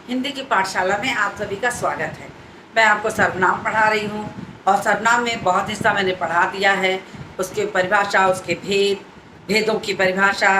हिंदी की पाठशाला में आप सभी का स्वागत है। मैं आपको सर्वनाम पढ़ा रही हूँ और सर्वनाम में बहुत हिस्सा मैंने पढ़ा दिया है। उसकी परिभाषा, उसके भेद, भेदों की परिभाषा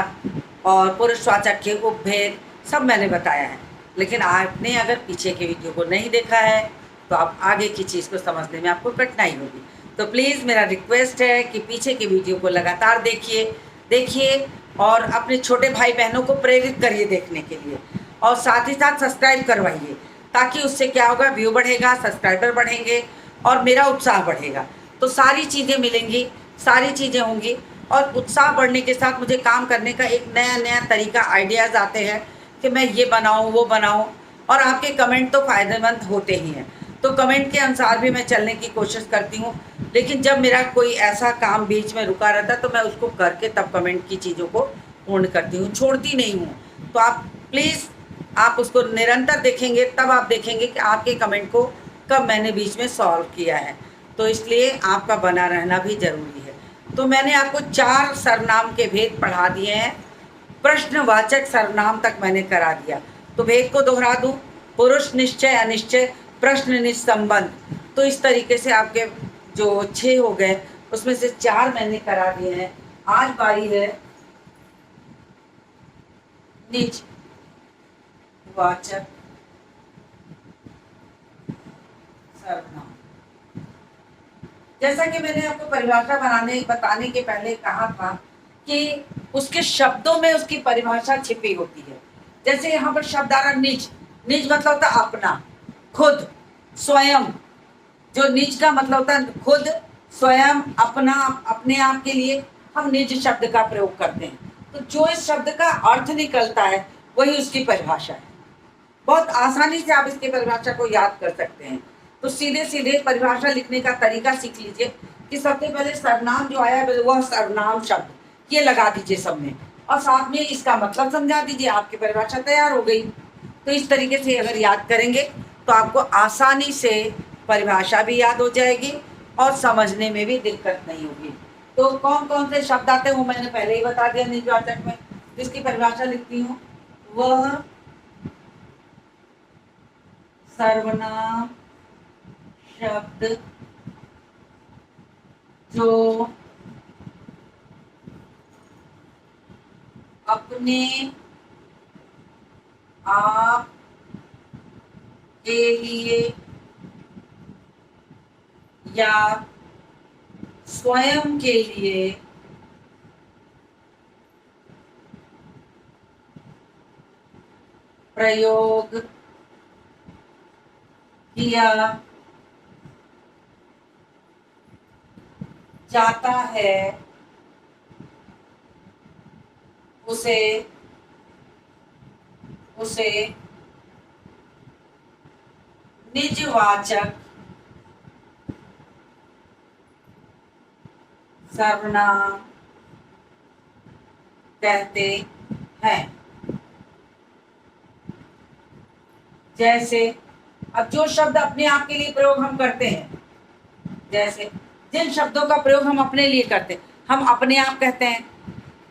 और पुरुषवाचक के उपभेद सब मैंने बताया है। लेकिन आपने अगर पीछे के वीडियो को नहीं देखा है तो आप आगे की चीज़ को समझने में आपको कठिनाई होगी। तो प्लीज़ मेरा रिक्वेस्ट है कि पीछे के वीडियो को लगातार देखिए और अपने छोटे भाई बहनों को प्रेरित करिए देखने के लिए, और साथ ही साथ सब्सक्राइब करवाइए, ताकि उससे क्या होगा, व्यू बढ़ेगा, सब्सक्राइबर बढ़ेंगे और मेरा उत्साह बढ़ेगा। तो सारी चीज़ें मिलेंगी, सारी चीज़ें होंगी और उत्साह बढ़ने के साथ मुझे काम करने का एक नया नया तरीका, आइडियाज़ आते हैं कि मैं ये बनाऊँ वो बनाऊँ। और आपके कमेंट तो फ़ायदेमंद होते ही हैं, तो कमेंट के अनुसार भी मैं चलने की कोशिश करती हूँ। लेकिन जब मेरा कोई ऐसा काम बीच में रुका रहता है तो मैं उसको करके तब कमेंट की चीज़ों को पूर्ण करती हूँ, छोड़ती नहीं हूँ। तो आप प्लीज़, आप उसको निरंतर देखेंगे तब आप देखेंगे कि आपके कमेंट को कब मैंने बीच में सॉल्व किया है। तो इसलिए आपका बना रहना भी ज़रूरी है। तो मैंने आपको 4 सर्वनाम के भेद पढ़ा दिए हैं, प्रश्नवाचक सर्वनाम तक मैंने करा दिया। तो भेद को दोहरा दूं, पुरुष निश्चय अनिश्चय, प्रश्न निस्संबंध। तो इस तरीके से आपके जो 6 हो गए उसमें से 4 मैंने करा दिए हैं। आज बारी है निज वाचक सर्वनाम। जैसा कि मैंने आपको परिभाषा बताने के पहले कहा था कि उसके शब्दों में उसकी परिभाषा छिपी होती है। जैसे यहाँ पर शब्द आ रहा निज, निज मतलब होता अपना, खुद, स्वयं। जो निज का मतलब होता है खुद, स्वयं, अपना, अपने आप के लिए हम निज शब्द का प्रयोग करते हैं। तो जो इस शब्द का अर्थ निकलता है वही उसकी परिभाषा है। बहुत आसानी से आप इसकी परिभाषा को याद कर सकते हैं। तो सीधे सीधे परिभाषा लिखने का तरीका सीख लीजिए कि सबसे पहले सर्वनाम जो आया है वह सर्वनाम शब्द ये लगा दीजिए सब में, और साथ में इसका मतलब समझा दीजिए, आपकी परिभाषा तैयार हो गई। तो इस तरीके से अगर याद करेंगे तो आपको आसानी से परिभाषा भी याद हो जाएगी और समझने में भी दिक्कत नहीं होगी। तो कौन कौन से शब्द आते हैं वो मैंने पहले ही बता दिया निजवाचक में। जिसकी परिभाषा लिखती हूँ, वह सर्वनाम शब्द जो अपने आप के लिए या स्वयं के लिए प्रयोग किया जाता है उसे उसे निजवाचक सर्वनाम कहते हैं। जैसे अब जो शब्द अपने आप के लिए प्रयोग हम करते हैं, जैसे जिन शब्दों का प्रयोग हम अपने लिए करते हैं, हम अपने आप कहते हैं,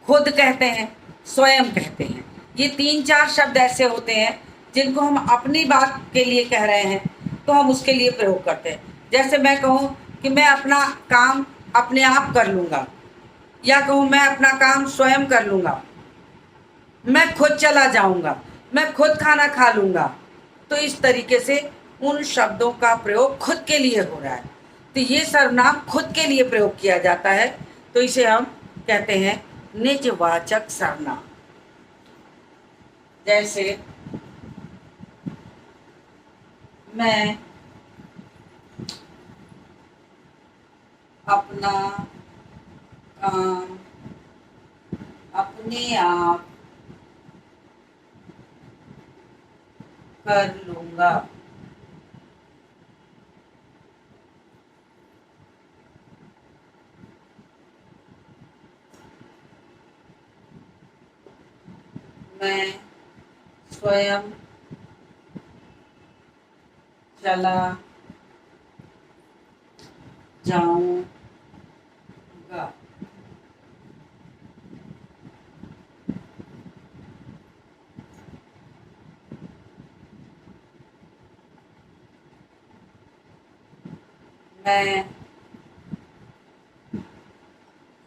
खुद कहते हैं, स्वयं कहते हैं। ये 3-4 शब्द ऐसे होते हैं जिनको हम अपनी बात के लिए कह रहे हैं तो हम उसके लिए प्रयोग करते हैं। जैसे मैं कहूँ कि मैं अपना काम अपने आप कर लूँगा, या कहूँ मैं अपना काम स्वयं कर लूँगा, मैं खुद चला जाऊँगा, मैं खुद खाना खा लूँगा। तो इस तरीके से उन शब्दों का प्रयोग खुद के लिए हो रहा है। तो ये सर्वनाम खुद के लिए प्रयोग किया जाता है, तो इसे हम कहते हैं निजवाचक सर्वनाम। जैसे मैं अपना काम अपने आप कर लूँगा। मैं स्वयं चला जाऊँगा। मैं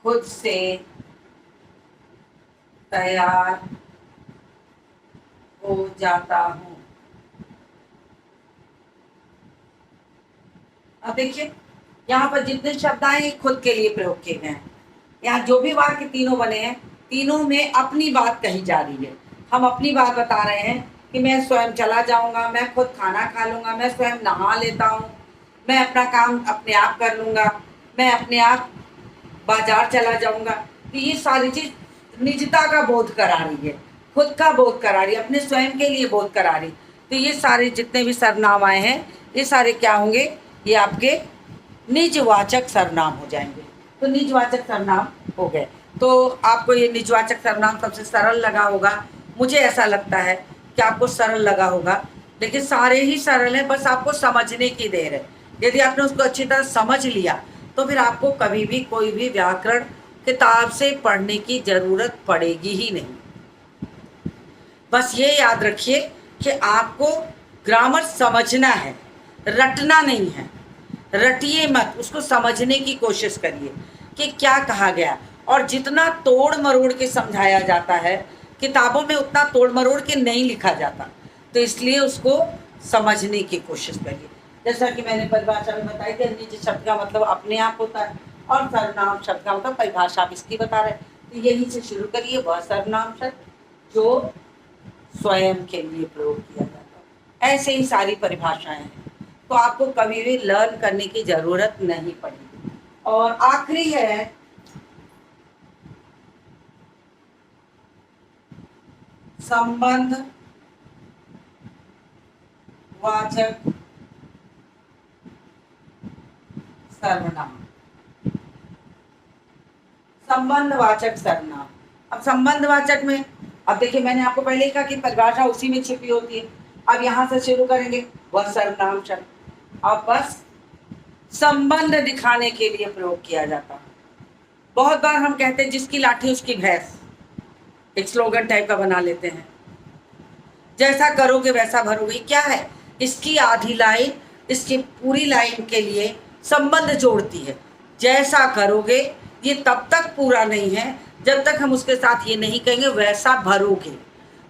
खुद से तैयार हो जाता हूँ। अब देखिए, यहाँ पर जितने शब्द आए ये खुद के लिए प्रयोग किए गए हैं। यहाँ जो भी वाक्य तीनों बने हैं, तीनों में अपनी बात कही जा रही है। हम अपनी बात बता रहे हैं कि मैं स्वयं चला जाऊंगा, मैं खुद खाना खा लूंगा, मैं स्वयं नहा लेता हूँ, मैं अपना काम अपने आप कर लूंगा, मैं अपने आप बाजार चला जाऊंगा। तो ये सारी चीज निजता का बोध करा रही है, खुद का बोध करा रही है, अपने स्वयं के लिए बोध करा रही। तो ये सारे जितने भी सर्वनाम आए हैं ये सारे क्या होंगे, ये आपके निजवाचक सर्वनाम हो जाएंगे। तो निजवाचक सर्वनाम हो गए। तो आपको ये निजवाचक सर्वनाम सबसे सरल लगा होगा, मुझे ऐसा लगता है कि आपको सरल लगा होगा, लेकिन सारे ही सरल हैं, बस आपको समझने की देर है। यदि आपने उसको अच्छी तरह समझ लिया तो फिर आपको कभी भी कोई भी व्याकरण किताब से पढ़ने की जरूरत पड़ेगी ही नहीं। बस ये याद रखिए कि आपको ग्रामर समझना है, रटना नहीं है। रटिए मत, उसको समझने की कोशिश करिए कि क्या कहा गया। और जितना तोड़ मरोड़ के समझाया जाता है किताबों में, उतना तोड़ मरोड़ के नहीं लिखा जाता। तो इसलिए उसको समझने की कोशिश करिए। जैसा कि मैंने परिभाषा में बताई कि निज शब्द का मतलब अपने आप होता है और सर्वनाम शब्द का मतलब परिभाषा आप इसकी बता रहे हैं। तो यही से शुरू करिए, वह सर्वनाम शब्द जो स्वयं के लिए प्रयोग किया जाता है। ऐसे ही सारी परिभाषाएं हैं, तो आपको कभी भी लर्न करने की जरूरत नहीं पड़ेगी। और आखिरी है संबंध वाचक सर्वनाम। संबंधवाचक सर्वनाम। अब संबंधवाचक में, अब देखिए मैंने आपको पहले ही कहा कि परिभाषा उसी में छिपी होती है। अब यहां से शुरू करेंगे, वह सर्वनाम शब्द अब बस संबंध दिखाने के लिए प्रयोग किया जाता है। बहुत बार हम कहते हैं जिसकी लाठी उसकी भैंस, एक स्लोगन टाइप का बना लेते हैं। जैसा करोगे वैसा भरोगे, क्या है, इसकी आधी लाइन इसकी पूरी लाइन के लिए संबंध जोड़ती है। जैसा करोगे ये तब तक पूरा नहीं है जब तक हम उसके साथ ये नहीं कहेंगे वैसा भरोगे।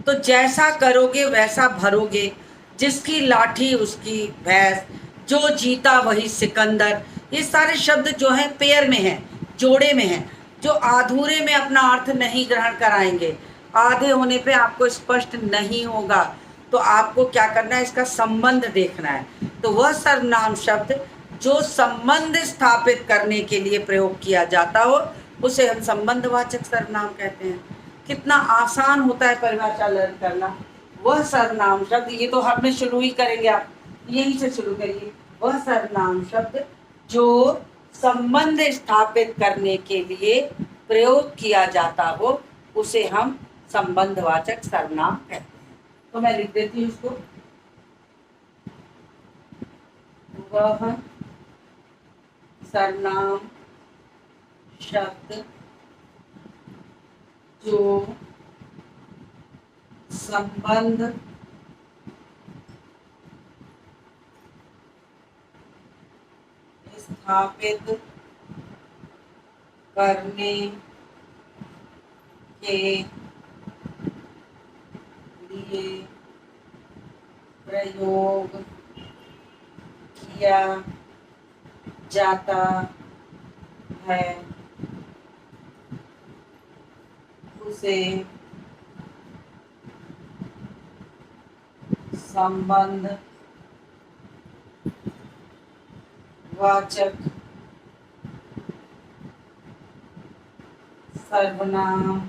तो जैसा करोगे वैसा भरोगे, जिसकी लाठी उसकी भैंस, जो जीता वही सिकंदर, ये सारे शब्द जो हैं पेयर में हैं, जोड़े में हैं, जो अधूरे में अपना अर्थ नहीं ग्रहण कराएंगे, आधे होने पे आपको स्पष्ट नहीं होगा। तो आपको क्या करना है, इसका संबंध देखना है। तो वह सर्वनाम शब्द जो संबंध स्थापित करने के लिए प्रयोग किया जाता हो उसे हम संबंधवाचक सर्वनाम कहते हैं। कितना आसान होता है परिभाषा लर्न करना। वह सर्वनाम शब्द, ये तो हमने शुरू ही करेंगे, आप यहीं से शुरू करिए। वह सर्वनाम शब्द जो संबंध स्थापित करने के लिए प्रयोग किया जाता हो उसे हम संबंधवाचक सर्वनाम कहते हैं। तो मैं लिख देती हूँ उसको, वह सर्वनाम शब्द जो संबंध स्थापित करने के लिए प्रयोग किया जाता है उसे संबंध वाचक सर्वनाम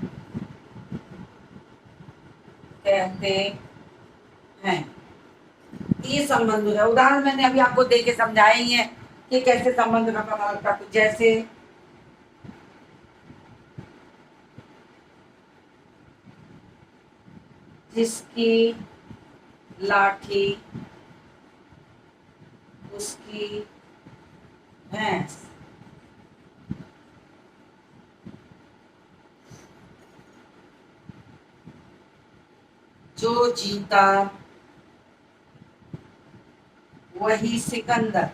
कहते हैं। ये संबंध है। उदाहरण मैंने अभी आपको दे के समझाए ही है कि कैसे संबंध का पता लगता है। जैसे जिसकी लाठी उसकी भैंस, जो जीता वही सिकंदर,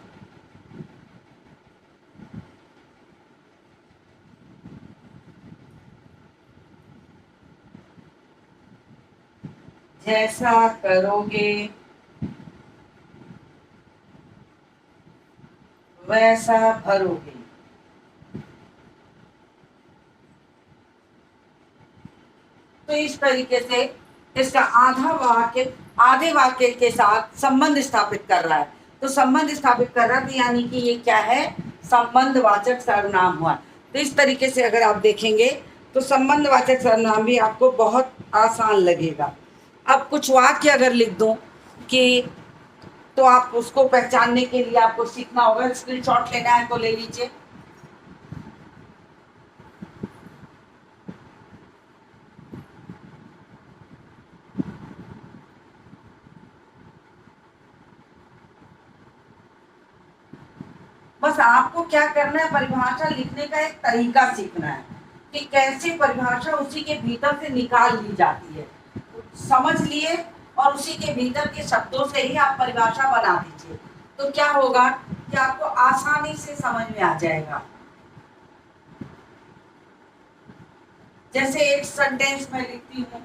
जैसा करोगे वैसा भरोगे। तो इस तरीके से इसका आधे वाक्य के साथ संबंध स्थापित कर रहा है। तो संबंध स्थापित कर रहा है, तो यानी कि ये क्या है, संबंधवाचक सर्वनाम हुआ। तो इस तरीके से अगर आप देखेंगे तो संबंधवाचक सर्वनाम भी आपको बहुत आसान लगेगा। अब कुछ वाक्य अगर लिख दूं कि, तो आप उसको पहचानने के लिए आपको सीखना होगा। स्क्रीनशॉट लेना है तो ले लीजिए। बस आपको क्या करना है, परिभाषा लिखने का एक तरीका सीखना है कि कैसे परिभाषा उसी के भीतर से निकाल ली जाती है। समझ लिए और उसी के भीतर के शब्दों से ही आप परिभाषा बना दीजिए, तो क्या होगा कि आपको आसानी से समझ में आ जाएगा। जैसे एक सेंटेंस में लिखती हूं,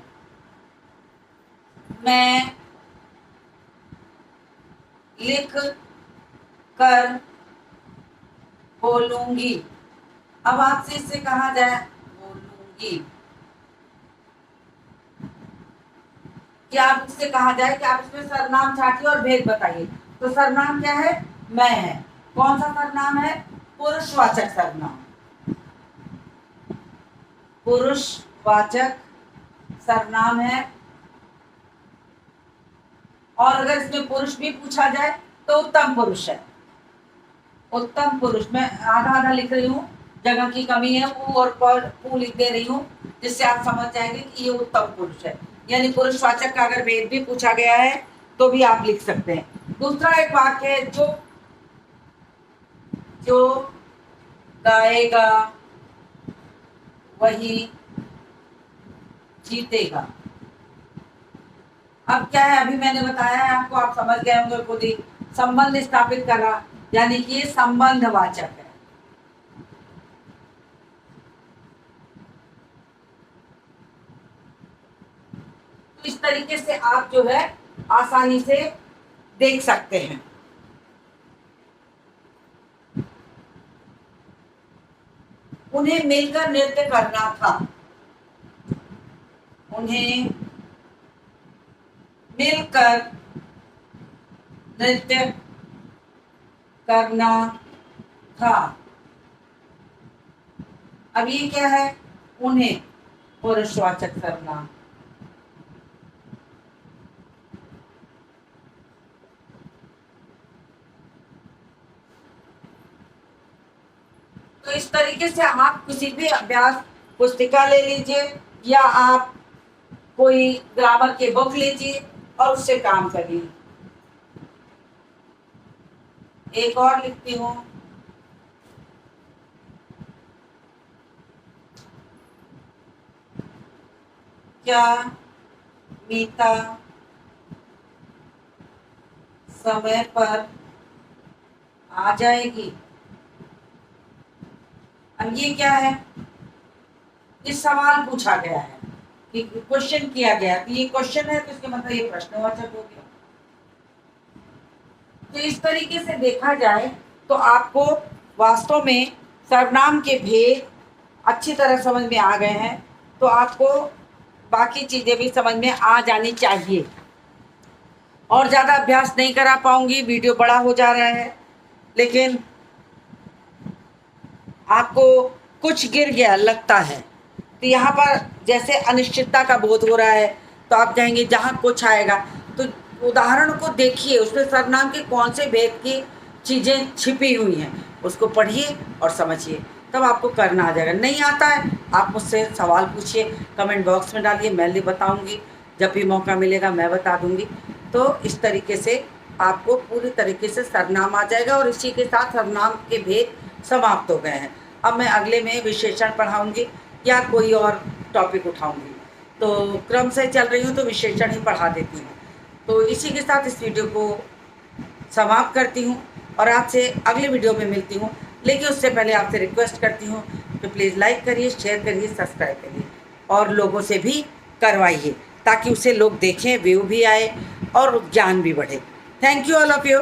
मैं लिख कर बोलूंगी। अब आपसे इससे कहा जाए बोलूंगी, कि आप इससे कहा जाए कि आप इसमें सर्वनाम छाटिए और भेद बताइए। तो सर्वनाम क्या है, मैं है। कौन सा सर्वनाम है, पुरुषवाचक सर्वनाम, पुरुषवाचक सर्वनाम है। और अगर इसमें पुरुष भी पूछा जाए तो उत्तम पुरुष है। उत्तम पुरुष, मैं आधा आधा लिख रही हूँ, जगह की कमी है, ऊ और पू लिख दे रही हूँ, जिससे आप समझ जाएंगे कि ये उत्तम पुरुष है। यानी पुरुषवाचक का अगर भेद भी पूछा गया है तो भी आप लिख सकते हैं। दूसरा एक वाक्य है, जो गाएगा वही जीतेगा। अब क्या है, अभी मैंने बताया है आपको, आप समझ गए होंगे खुद ही। संबंध स्थापित करा, यानी कि ये संबंधवाचक है। तो इस तरीके से आप जो है आसानी से देख सकते हैं। उन्हें मिलकर नृत्य करना था, उन्हें मिलकर नृत्य करना था। अब ये क्या है, उन्हें, पुरुषवाचक सर्वनाम। तो इस तरीके से आप किसी भी अभ्यास पुस्तिका ले लीजिए या आप कोई ग्रामर के बुक लीजिए और उससे काम करिए। एक और लिखती हूँ, क्या मीता समय पर आ जाएगी। अब ये क्या है, ये सवाल पूछा गया है कि क्वेश्चन किया गया, तो ये क्वेश्चन है तो इसके मतलब ये प्रश्नवाचक हो गया। तो इस तरीके से देखा जाए तो आपको वास्तव में सर्वनाम के भेद अच्छी तरह समझ में आ गए हैं, तो आपको बाकी चीज़ें भी समझ में आ जानी चाहिए। और ज़्यादा अभ्यास नहीं करा पाऊंगी, वीडियो बड़ा हो जा रहा है, लेकिन आपको कुछ गिर गया लगता है। तो यहाँ पर जैसे अनिश्चितता का बोध हो रहा है, तो आप कहेंगे जहाँ कुछ आएगा तो उदाहरण को देखिए, उसमें सर्वनाम के कौन से भेद की चीज़ें छिपी हुई हैं, उसको पढ़िए और समझिए, तब आपको करना आ जाएगा। नहीं आता है आप मुझसे सवाल पूछिए, कमेंट बॉक्स में डालिए, मैं भी बताऊँगी, जब भी मौका मिलेगा मैं बता दूँगी। तो इस तरीके से आपको पूरी तरीके से सर्वनाम आ जाएगा और इसी के साथ सर्वनाम के भेद समाप्त हो गए हैं। अब मैं अगले में विशेषण पढ़ाऊँगी या कोई और टॉपिक उठाऊँगी, तो क्रम से चल रही हूँ तो विशेषण ही पढ़ा देती हूँ। तो इसी के साथ इस वीडियो को समाप्त करती हूँ और आपसे अगले वीडियो में मिलती हूँ। लेकिन उससे पहले आपसे रिक्वेस्ट करती हूँ कि प्लीज़ लाइक करिए, शेयर करिए, सब्सक्राइब करिए और लोगों से भी करवाइए, ताकि उसे लोग देखें, व्यू भी आए और ज्ञान भी बढ़े। Thank you all of you.